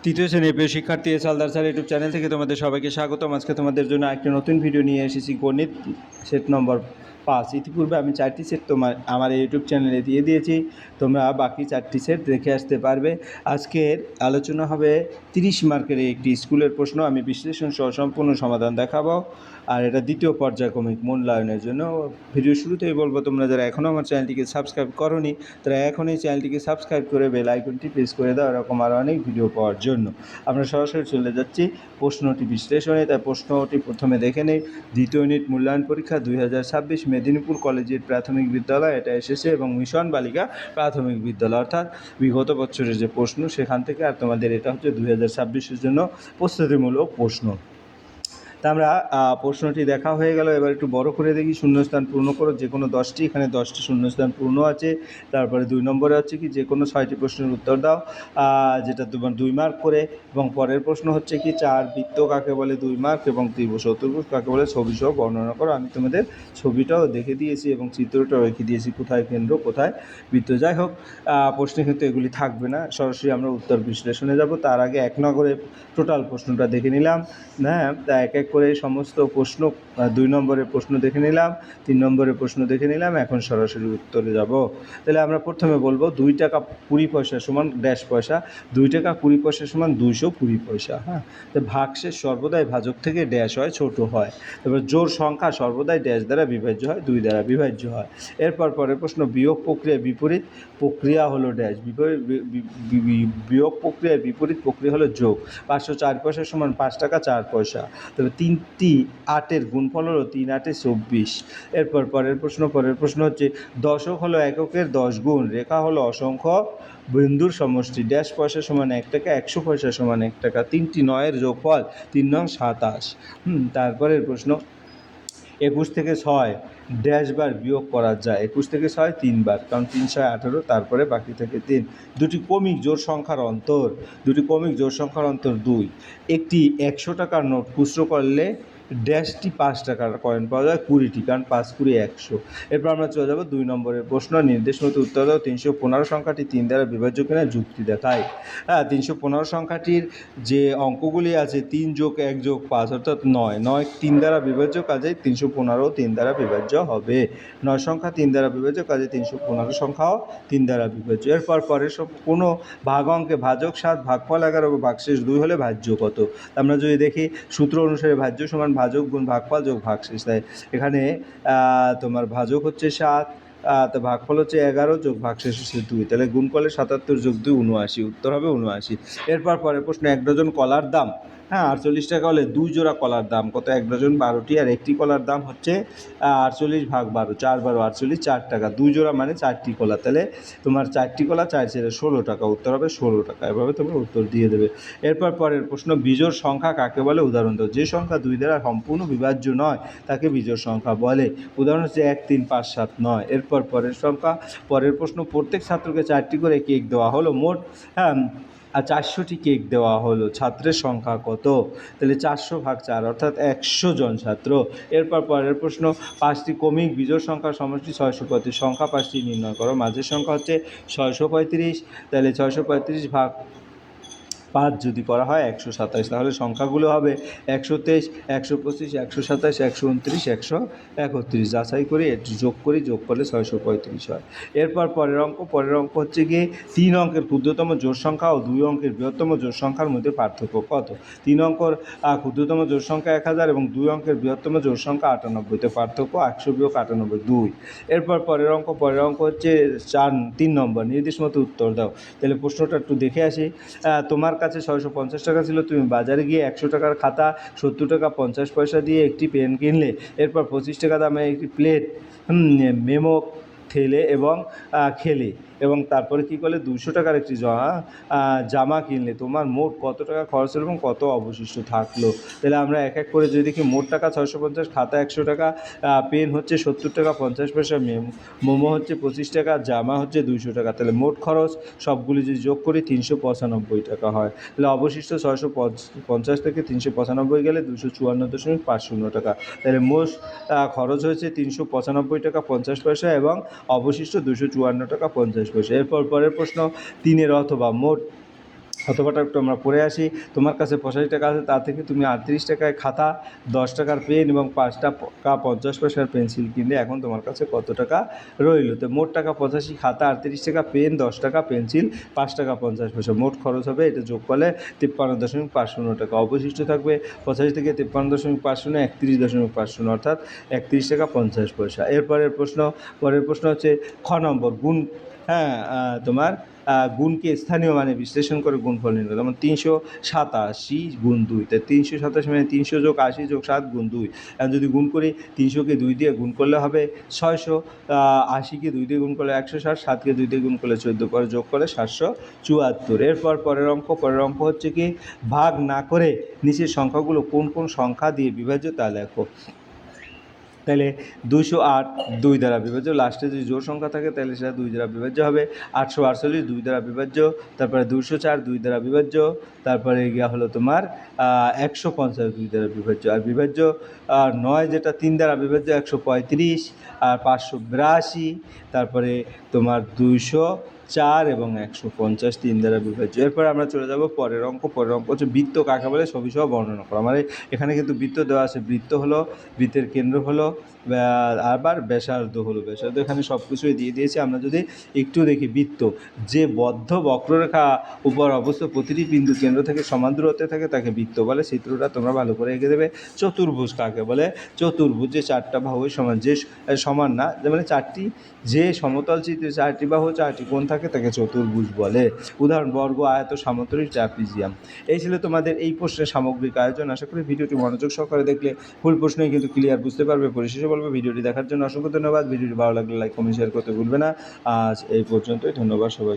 তৃতীয় শ্রেণীর প্রিয় শিক্ষার্থী হালদার স্যার ইউটিউব চ্যানেল থেকে তোমাদের সবাইকে স্বাগতম। আজকে তোমাদের জন্য একটি নতুন ভিডিও নিয়ে এসেছি, গণিত সেট নম্বর 5। ইতিপূর্বে আমি 4টি সেট আমার ইউটিউব চ্যানেলে দিয়ে দিয়েছি, তোমরা বাকি 4টি সেট দেখে আসতে পারবে। আজকের আলোচনা হবে 30 মার্কের একটি স্কুলের প্রশ্ন। আমি বিশ্লেষণ সহ সম্পূর্ণ সমাধান দেখাবো, আর এটা দ্বিতীয় পর্যায়ক্রমিক মূল্যায়নের জন্য। ভিডিও শুরুতেই বলবো, তোমরা যারা এখনও আমার চ্যানেলটিকে সাবস্ক্রাইব করোনি তারা এখনই চ্যানেলটিকে সাবস্ক্রাইব করে বেল আইকনটি প্রেস করে দাও, এরকম আরও অনেক ভিডিও পাওয়ার জন্য। আমরা সরাসরি চলে যাচ্ছি প্রশ্নটি বিশ্লেষণে। তাই প্রশ্নটি প্রথমে দেখে নেই। দ্বিতীয় ইউনিট মূল্যায়ন পরীক্ষা 2026 মেদিনীপুর কলেজের প্রাথমিক বিদ্যালয় এটা এসেছে, এবং মিশন বালিকা প্রাথমিক বিদ্যালয়, অর্থাৎ বিগত বছরের যে প্রশ্ন সেখান থেকে। আর তোমাদের এটা হচ্ছে 2026-এর জন্য প্রস্তুতিমূলক প্রশ্ন। তা আমরা প্রশ্নটি দেখা হয়ে গেল। এবার একটু বড় করে দেখি। শূন্যস্থান পূর্ণ করো, যে কোনো 10টি, এখানে 10টি শূন্যস্থান পূর্ণ আছে। তারপরে 2 নম্বরে হচ্ছে কি, যে কোনো 6টি প্রশ্নের উত্তর দাও, যেটা তোমার 2 মার্ক করে। এবং পরের প্রশ্ন হচ্ছে কি, 4 বৃত্ত কাকে বলে 2 মার্ক, এবং ত্রিভুজ চতুর্ভুজ কাকে বলে ছবি সহ বর্ণনা করো। আমি তোমাদের ছবিটাও দেখে দিয়েছি এবং চিত্রটাও রেখে দিয়েছি, কোথায় কেন্দ্র কোথায় বৃত্ত। যাই হোক, প্রশ্নে কিন্তু এগুলি থাকবে না, সরাসরি আমরা উত্তর বিশ্লেষণে যাব। তার আগে 1 নম্বরে টোটাল প্রশ্নটা দেখে নিলাম। হ্যাঁ, তা এক এক করে সমস্ত প্রশ্ন, 2 নম্বরের প্রশ্ন দেখে নিলাম, 3 নম্বরের প্রশ্ন দেখে নিলাম। এখন সরাসরি উত্তরে যাব। তাহলে আমরা প্রথমে বলবো 2 টাকা 20 পয়সা সমান ড্যাশ পয়সা। 2 টাকা 20 পয়সা সমান 220 পয়সা। হ্যাঁ, তো ভাগশেষ সর্বদাই ভাজক থেকে ড্যাশ হয়, ছোট হয়। তারপর জোড় সংখ্যা সর্বদাই ড্যাশ দ্বারা বিভাজ্য হয়, 2 দ্বারা বিভাজ্য হয়। এরপর পরের প্রশ্ন, বিয়োগ প্রক্রিয়া বিপরীত প্রক্রিয়া হলো ড্যাশ। বিয়োগ প্রক্রিয়ার বিপরীত প্রক্রিয়া হলো যোগ। 504 পয়সা সমান 5 টাকা 4 পয়সা। তবে 3টি 8-এর গুণফল হলো 3 8 24। এরপর পরের প্রশ্ন হচ্ছে, দশক হলো এককের 10 গুণ, রেখা হলো অসংখ্য বিন্দুর সমষ্টি, ড্যাশ পয়সা সমান 1 টাকা, 100 পয়সা সমান 1 টাকা। 3টি 9-এর যোগফল 3 নং 27। তারপরের প্রশ্ন, 21 থেকে 6 ড্যাশ বার বিয়োগ করা যায়। 21 থেকে 6 3 বার, কারণ 3 6 18, তারপরে বাকি থেকে 3। দুটি কমিক জোড় সংখ্যার অন্তর 2। একটি 100 টাকার নোট খুচরো করলে ড্যাশটি 5 টাকার কয়েন পাওয়া যায় 20টি, কারণ 5 20 100। এরপর আমরা চলে যাব 2 নম্বরের প্রশ্ন। নির্দেশ মতো উত্তর দাও। 315 সংখ্যাটি 3 দ্বারা বিভাজ্য কিনা যুক্তি দেখায়। 315 সংখ্যাটির যে অঙ্কগুলি আছে 3 যোগ 1 যোগ 5 অর্থাৎ 9 3 দ্বারা বিভাজ্য, কাজে 315 3 দ্বারা বিভাজ্য হবে। 9 সংখ্যা 3 দ্বারা বিভাজ্য, কাজে 315 সংখ্যাও 3 দ্বারা বিভাজ্য। এরপর পরের সব কোনো ভাগ অঙ্কে ভাজক 7, ভাগফল 11 এবং ভাগশেষ 2 হলে ভাজ্য কত? আমরা যদি দেখি সূত্র অনুসারে ভাজ্য সমান ভাজক গুণ ভাগফল যোগ ভাগশেষ। তাই এখানে তোমার ভাজক হচ্ছে 7, তো ভাগফল হচ্ছে 11 যোগ ভাগশেষ হচ্ছে 2। তাহলে গুণ করলে 77 যোগ 2 79, উত্তর হবে 79। এরপর পরের প্রশ্ন, 1 ডজন কলার দাম 48 টাকা হলে 2 জোড়া কলার দাম কত? 1 ডজন 12টি, আর একটি কলার দাম হচ্ছে 48 ভাগ 12, 4 12 48, 4 টাকা। 2 জোড়া মানে 4টি কলা, তাহলে তোমার 4টি কলা 4 × 16 টাকা, উত্তর হবে 16 টাকা। এভাবে তোমরা উত্তর দিয়ে দেবে। এরপর পরের প্রশ্ন, বিজোড় সংখ্যা কাকে বলে? উদাহরণ দাও। যে সংখ্যা 2 দ্বারা সম্পূর্ণ বিভাজ্য নয় তাকে বিজোড় সংখ্যা বলে। উদাহরণ হচ্ছে 1 3 5 7 9। এরপর পরের প্রশ্ন, প্রত্যেক ছাত্রকে 4টি করে কেক দেওয়া হলো, মোট 400টি কেক দেওয়া হলো, ছাত্রের সংখ্যা কত? তাহলে 400 ভাগ 4 অর্থাৎ 100 জন ছাত্র। এরপর পরের প্রশ্ন, 5টি ক্রমিক বিজোড় সংখ্যার সমষ্টি 635, সংখ্যা 5টি নির্ণয় করো। মাঝের সংখ্যা হচ্ছে 635, তাহলে 635 ভাগ 5 যদি করা হয় 127, তাহলে সংখ্যাগুলো হবে 123 125 127 129 131। যাচাই করি, একটু যোগ করি, যোগ করলে 635 হয়। এরপর পরের অঙ্ক হচ্ছে গিয়ে 3 অঙ্কের ক্ষুদ্রতম জোড় সংখ্যা ও 2 অঙ্কের বৃহত্তম জোড় সংখ্যার মধ্যে পার্থক্য কত? 3 অঙ্কের ক্ষুদ্রতম জোড় সংখ্যা 1000 এবং 2 অঙ্কের বৃহত্তম জোড় সংখ্যা 98, তে পার্থক্য 100 বিয়োগ 98 2। এরপর পরের অঙ্ক হচ্ছে 3 নম্বর, নির্দেশ মতো উত্তর দাও। তাহলে প্রশ্নটা একটু দেখে আসি। তোমার কাছে 650 টাকা ছিল, তুমি বাজারে গিয়ে 100 টাকার খাতা 70 টাকা 50 পয়সা দিয়ে একটি পেন কিনলে। এরপর 25 টাকা দামে একটি প্লেট মেমো খেলে এবং তারপরে কী করলে 200 টাকার একটি জামা কিনলে। তোমার মোট কত টাকা খরচ হলো এবং কত অবশিষ্ট থাকলো? তাহলে আমরা এক এক করে যদি দেখি, মোট টাকা 650, খাতা 100 টাকা, পেন হচ্ছে 70 টাকা 50 পয়সা, মোমো হচ্ছে 25 টাকা, জামা হচ্ছে 200 টাকা। তাহলে মোট খরচ সবগুলি যদি যোগ করি 395 টাকা হয়। তাহলে অবশিষ্ট 650 থেকে 395 গেলে 254.50 টাকা। তাহলে মোট খরচ হয়েছে 395 টাকা 50 পয়সা এবং অবশিষ্ট 254 টাকা 50 পয়সা। এরপর পরের প্রশ্ন, 3 অথবা মোট অথবাটা একটু আমরা পড়ে আসি। তোমার কাছে 85 টাকা আছে, তা থেকে তুমি 38 টাকায় খাতা, 10 টাকার পেন এবং 5 টাকা 50 পয়সার পেন্সিল কিনলে এখন তোমার কাছে কত টাকা রইল? তো মোট টাকা 85, খাতা 38 টাকা, পেন 10 টাকা, পেন্সিল 5 টাকা 50 পয়সা। মোট খরচ হবে, এটা যোগ করলে 53.50 টাকা। অবশিষ্ট থাকবে 85 থেকে 53.50 31.50, অর্থাৎ 31 টাকা 50 পয়সা। পরের প্রশ্ন হচ্ছে খ নম্বর, গুণ। হ্যাঁ, তোমার গুণকে স্থানীয় মানে বিশ্লেষণ করে গুণফল নির্ণয়। যেমন 387 গুণ 2, তাই 387 মানে 300 যোগ 80 যোগ 7 গুণ 2। এখন যদি গুণ করি, 300কে 2 দিয়ে গুণ করলে হবে 600, 80কে 2 দিয়ে গুণ করলে 160, 7কে 2 দিয়ে গুণ করলে 14, পরে যোগ করলে 774। এরপর পরের অঙ্ক হচ্ছে কি, ভাগ না করে নিচের সংখ্যাগুলো কোন কোন সংখ্যা দিয়ে বিভাজ্য তা লেখো। তাহলে 208 2 দ্বারা বিভাজ্য, লাস্টে যদি জোড় সংখ্যা থাকে তাহলে সেটা 2 দ্বারা বিভাজ্য হবে। 848 2 দ্বারা বিভাজ্য, তারপরে 204 2 দ্বারা বিভাজ্য, তারপরে গিয়া হলো তোমার 150 2 দ্বারা বিভাজ্য। আর বিভাজ্য 9 যেটা 3 দ্বারা বিভাজ্য 135, আর 582, তারপরে তোমার 204 এবং 150 3 দ্বারা বিভাজ্য। এরপরে আমরা চলে যাব পরের অঙ্ক হচ্ছে বৃত্ত কাকে বলে ছবি সহ বর্ণনা করা। মানে এখানে কিন্তু বৃত্ত দেওয়া আছে, বৃত্ত হলো, বৃত্তের কেন্দ্র হলো, আবার ব্যাসার্ধ হলো। ব্যাসার্ধ এখানে সব কিছুই দিয়ে দিয়েছে। আমরা যদি একটু দেখি, বৃত্ত যে বদ্ধ বক্ররেখা উপর অবস্থিত প্রতিটি বিন্দু কেন্দ্র থেকে সমান দূরত্বে থাকে তাকে বৃত্ত বলে। চিত্রটা তোমরা ভালো করে এঁকে দেবে। চতুর্ভুজ কাকে বলে? চতুর্ভুজ যে 4টা বাহুই সমান, যে সমান না, মানে 4টি যে সমতল চিত্রে 4টি বাহু 4টি কোণ থাকে তাকে চতুর্ভুজ বলে। উদাহরণ বর্গ, আয়ত, সামন্তরিক, ট্রাপিজিয়াম। এই ছিল তোমাদের এই প্রশ্নের সামগ্রিক আয়োজন। আশা করি ভিডিওটি মনোযোগ সহকারে দেখলে ফুল প্রশ্নই কিন্তু ক্লিয়ার বুঝতে পারবে। পরিশেষে বলবো, ভিডিওটি দেখার জন্য অসংখ্য ধন্যবাদ। ভিডিওটি ভালো লাগলে লাইক, কমেন্ট, শেয়ার করতে ভুলবে না। আজ এই পর্যন্তই। ধন্যবাদ সবাই।